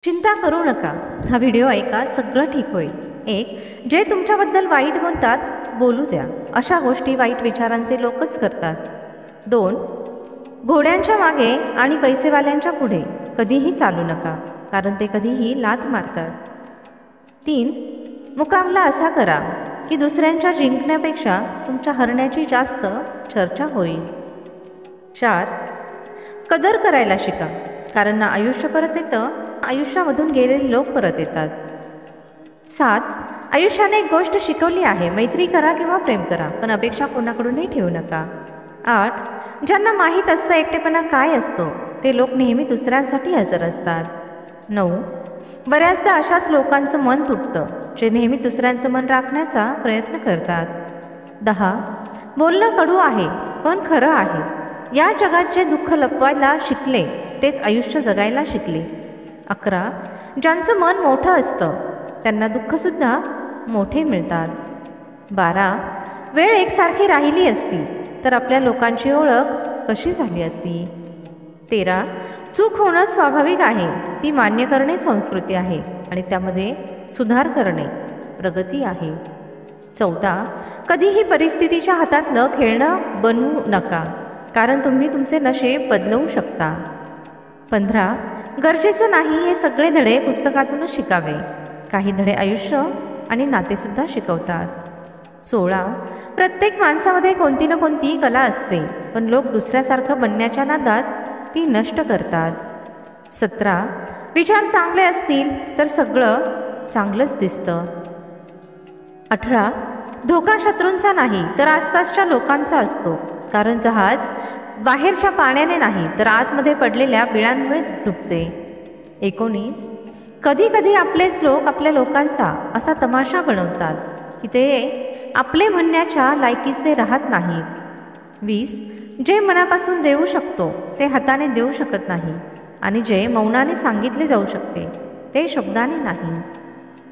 चिंता करू नका. हा व्हिडिओ ऐका, सगळं ठीक होईल. एक, जे तुमच्याबद्दल वाईट बोलतात बोलू द्या. अशा गोष्टी वाईट विचारांचे लोकच करतात. 2, घोड्यांच्या मागे आणि पैसेवाल्यांच्या पुढे कधीही चालू नका, कारण ते कधीही लाथ मारतात. 3, मुकाबला असा करा की दुसऱ्यांच्या जिंकण्यापेक्षा तुमच्या हरण्याची जास्त चर्चा होईल. 4, कदर करायला शिका, कारण ना आयुष्य परत येतं, आयुष्यामधून गेलेले लोक परत येतात. 7, आयुष्याने एक गोष्ट शिकवली आहे, मैत्री करा किंवा प्रेम करा, पण अपेक्षा कोणाकडूनही ठेवू नका. 8, ज्यांना माहीत असतं एकटेपणा काय असतो ते लोक नेहमी दुसऱ्यांसाठी हजर असतात. 9, बऱ्याचदा अशाच लोकांचं मन तुटतं जे नेहमी दुसऱ्यांचं मन राखण्याचा प्रयत्न करतात. 10, बोलणं कडू आहे पण खरं आहे. या जगात जे दुःख लपवायला शिकले तेच आयुष्य जगायला शिकले. 11, ज्यांचं मन मोठं असतं त्यांना दुःखसुद्धा मोठे मिळतात. 12, वेळ एकसारखी राहिली असती तर आपल्या लोकांची ओळख कशी झाली असती. 13, चूक होणं स्वाभाविक आहे, ती मान्य करणे संस्कृती आहे आणि त्यामध्ये सुधार करणे प्रगती आहे. 14, कधीही परिस्थितीच्या हातातलं खेळणं बनवू नका, कारण तुम्ही तुमचे नशीब बदलवू शकता. 15, गरजेचं नाही हे सगळे धडे पुस्तकातूनच शिकावे, काही धडे आयुष्य आणि नातेसुद्धा शिकवतात. 16, प्रत्येक माणसामध्ये कोणती ना कोणती कला असते, पण लोक दुसऱ्यासारखं बनण्याच्या नादात ती नष्ट करतात. 17, विचार चांगले असतील तर सगळं चांगलंच दिसतं. 18, धोका शत्रूंचा नाही तर आसपासच्या लोकांचा असतो, कारण जहाज बाहेरच्या पाण्याने नाही तर आतमध्ये पडलेल्या बिळांमुळे डुबते. 19, कधी कधी आपलेच लोक आपल्या लोकांचा असा तमाशा बनवतात की ते आपले म्हणण्याच्या लायकीचे राहत नाहीत. 20, जे मनापासून देऊ शकतो ते हाताने देऊ शकत नाही, आणि जे मौनाने सांगितले जाऊ शकते ते शब्दाने नाही.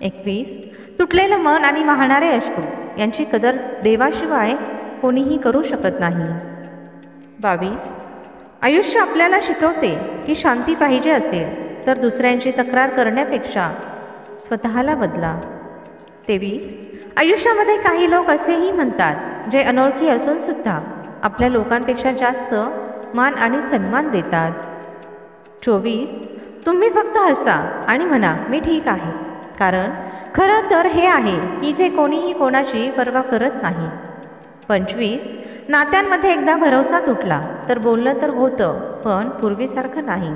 21, तुटलेलं मन आणि वाहणारे अश्रू यांची कदर देवाशिवाय कोणीही करू शकत नाही. 22, आयुष्य आपल्याला शिकवते की शांती पाहिजे असेल तर दुसऱ्यांची तक्रार करण्यापेक्षा स्वतःला बदला. 23, आयुष्यामध्ये काही लोक असेही म्हणतात जे अनोळखी असूनसुद्धा आपल्या लोकांपेक्षा जास्त मान आणि सन्मान देतात. 24, तुम्ही फक्त हसा आणि म्हणा मी ठीक आहे, कारण खरं तर हे आहे की इथे कोणीही कोणाची पर्वा करत नाही. 25, नात्यांमध्ये एकदा भरवसा तुटला तर बोललं तर होतं, पण पूर्वीसारखं नाही.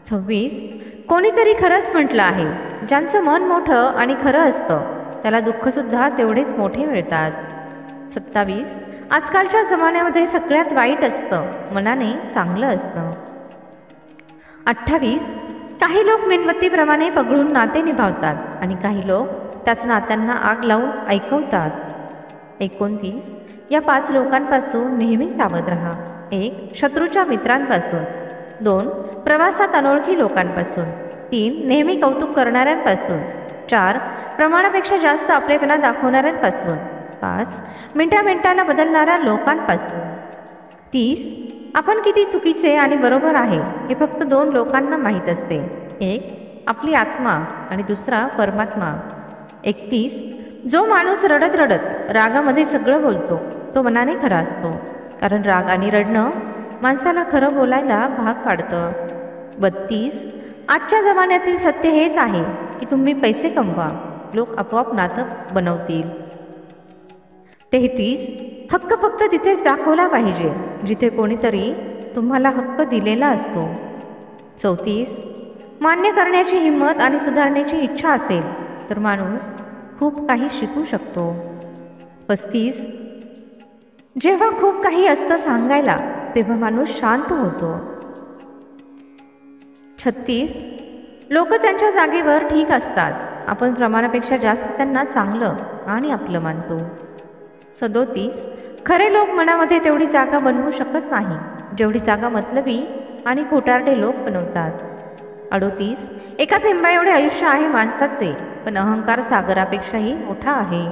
26, कोणीतरी खरंच म्हटलं आहे, ज्यांचं मन मोठं आणि खरं असतं त्याला दुःखसुद्धा तेवढेच मोठे मिळतात. 27, आजकालच्या जमान्यामध्ये सगळ्यात वाईट असतं मनाने चांगलं असतं. 28, काही लोक मेणबत्तीप्रमाणे पगळून नाते निभावतात आणि काही लोक त्याच नात्यांना आग लावून ऐकवतात. 29, या 5 लोकांपासून नेहमी सावध राहा. 1, शत्रूच्या मित्रांपासून. 2, प्रवासात अनोळखी लोकांपासून. 3, नेहमी कौतुक करणाऱ्यांपासून. 4, प्रमाणापेक्षा जास्त आपलेपणा दाखवणाऱ्यांपासून. 5, मिनटाला बदलणाऱ्या लोकांपासून. 30, आपण किती चुकीचे आणि बरोबर आहे हे फक्त 2 लोकांना माहीत असते, एक आपली आत्मा आणि दुसरा परमात्मा. 31, जो माणूस रडत रडत रागामध्ये सगळं बोलतो तो मनाने खरा असतो, कारण राग आणि रडणं माणसाला खरं बोलायला भाग पाडतं. 32, आजच्या जमान्यातील सत्य हेच आहे की तुम्ही पैसे कमवा, लोक आपोआप नातं बनवतील. 33, हक्क फक्त तिथेच दाखवला पाहिजे जिथे कोणीतरी तुम्हाला हक्क दिलेला असतो. 34, मान्य करण्याची हिंमत आणि सुधारण्याची इच्छा असेल तर माणूस खूप काही शिकू शकतो. 35, जेव्हा खूप काही असतं सांगायला तेव्हा माणूस शांत होतो. 36, लोक त्यांच्या जागेवर ठीक असतात, आपण प्रमाणापेक्षा जास्त त्यांना चांगलं आणि आपलं मानतो. 37, खरे लोक मनामध्ये तेवढी जागा बनवू शकत नाही जेवढी जागा मतलबी आणि खोटारडे लोक बनवतात. 38, एका थेंबा एवढे आयुष्य आहे माणसाचे, पण अहंकार सागरापेक्षाही मोठा आहे.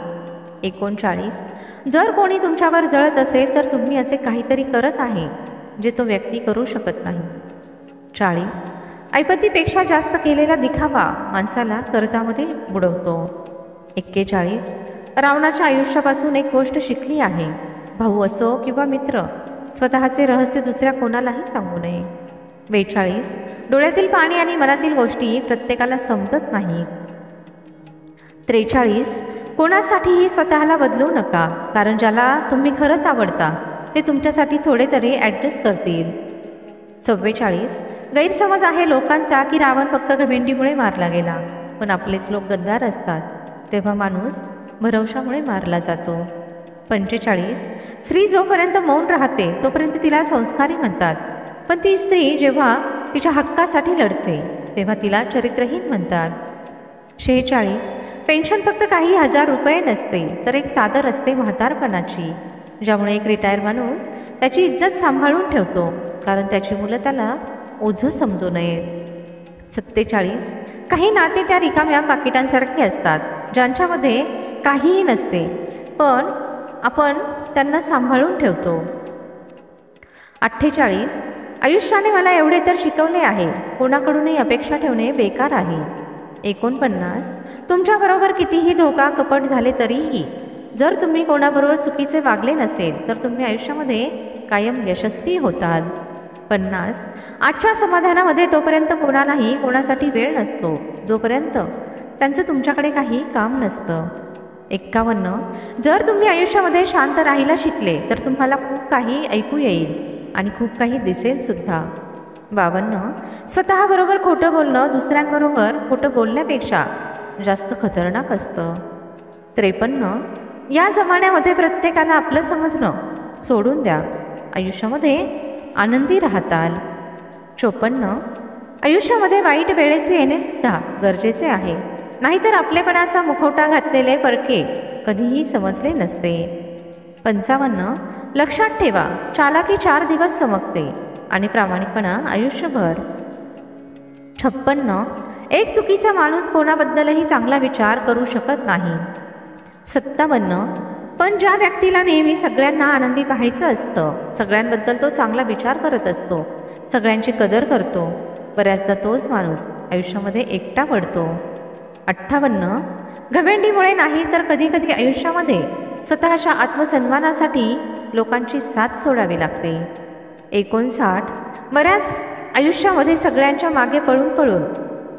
39, जर कोणी तुमच्यावर जळत असेल तर तुम्ही असे काहीतरी करत आहे जे तो व्यक्ती करू शकत नाही. 40, ऐपतीपेक्षा जास्त केलेला दिखावा माणसाला कर्जामध्ये बुडवतो. 41 रावणाच्या आयुष्यापासून एक गोष्ट शिकली आहे. भाऊ असो किंवा मित्र, स्वतःचे रहस्य दुसऱ्या कोणालाही सांगू नये. 42 डोळ्यातील पाणी आणि मनातील गोष्टी प्रत्येकाला समजत नाहीत. 43 कोणासाठीही स्वतःला बदलू नका, कारण ज्याला तुम्ही खरंच आवडता ते तुमच्यासाठी थोडे तरी ॲडजस्ट करतील. 44 गैरसमज आहे लोकांचा की रावण फक्त घमेंडीमुळे मारला गेला, पण आपलेच लोक गद्दार असतात तेव्हा माणूस भरवशामुळे मारला जातो. 45 स्त्री जोपर्यंत मौन राहते तोपर्यंत तिला संस्कारी म्हणतात, पण ती स्त्री जेव्हा तिच्या हक्कासाठी लढते तेव्हा तिला चरित्रहीन म्हणतात. 46 पेन्शन फक्त काही हजार रुपये नसते, तर एक चादर असते म्हातारपणाची, ज्यामुळे एक रिटायर माणूस त्याची इज्जत सांभाळून ठेवतो, कारण त्याची मुलं त्याला ओझं समजू नयेत. 47 काही नाते त्या रिकाम्या पाकिटांसारखे असतात, ज्यांच्यामध्ये काहीही नसते, पण आपण त्यांना सांभाळून ठेवतो. 48 आयुष्याने मला एवढे तर शिकवले आहे, कोणाकडूनही अपेक्षा ठेवणे बेकार आहे. 49 तुमच्याबरोबर कितीही धोका कपट झाले तरीही जर तुम्ही कोणाबरोबर चुकीचे वागले नसेल तर तुम्ही आयुष्यामध्ये कायम यशस्वी होताल. 50 आजच्या समाधानामध्ये तोपर्यंत कोणालाही कोणासाठी वेळ नसतो जोपर्यंत त्यांचं तुमच्याकडे काही काम नसतं. 51 जर तुम्ही आयुष्यामध्ये शांत राहायला शिकले तर तुम्हाला खूप काही ऐकू येईल आणि खूप काही दिसेल सुद्धा. 52 स्वतःबरोबर खोटं बोलणं दुसऱ्यांबरोबर खोटं बोलण्यापेक्षा जास्त खतरनाक असतं. 53 या जमान्यामध्ये प्रत्येकाला आपलं समजणं सोडून द्या, आयुष्यामध्ये आनंदी राहताल. 54 आयुष्यामध्ये वाईट वेळेचे येणेसुद्धा गरजेचे आहे, नाहीतर आपलेपणाचा मुखवटा घातलेले परके कधीही समजले नसते. 55 लक्षात ठेवा, चालाकी 4 दिवस चमकते आणि प्रामाणिकपणा आयुष्यभर. 56 एक चुकीचा माणूस कोणाबद्दलही चांगला विचार करू शकत नाही. 57 पण ज्या व्यक्तीला नेहमी सगळ्यांना आनंदी पाहायचं असतं, सगळ्यांबद्दल तो चांगला विचार करत असतो, सगळ्यांची कदर करतो, बऱ्याचदा तोच माणूस आयुष्यामध्ये एकटा पडतो. 58 घमेंडीमुळे नाही तर कधीकधी आयुष्यामध्ये स्वतःच्या आत्मसन्मानासाठी लोकांची साथ सोडावी लागते. 59 बऱ्याच आयुष्यामध्ये सगळ्यांच्या मागे पळून पळून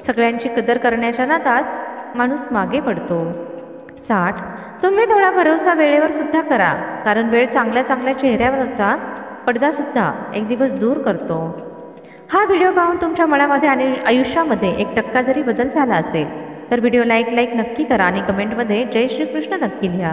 सगळ्यांची कदर करण्याच्या नादात माणूस मागे पडतो. 60 तुम्ही थोडा भरोसा वेळेवर सुद्धा करा, कारण वेळ चांगल्या चांगल्या चेहऱ्यावरचा पडदासुद्धा एक दिवस दूर करतो. हा व्हिडिओ पाहून तुमच्या मनामध्ये आणि आयुष्यामध्ये 1% जरी बदल झाला असेल तर व्हिडिओला एक लाईक नक्की करा आणि कमेंटमध्ये जय श्रीकृष्ण नक्की लिहा.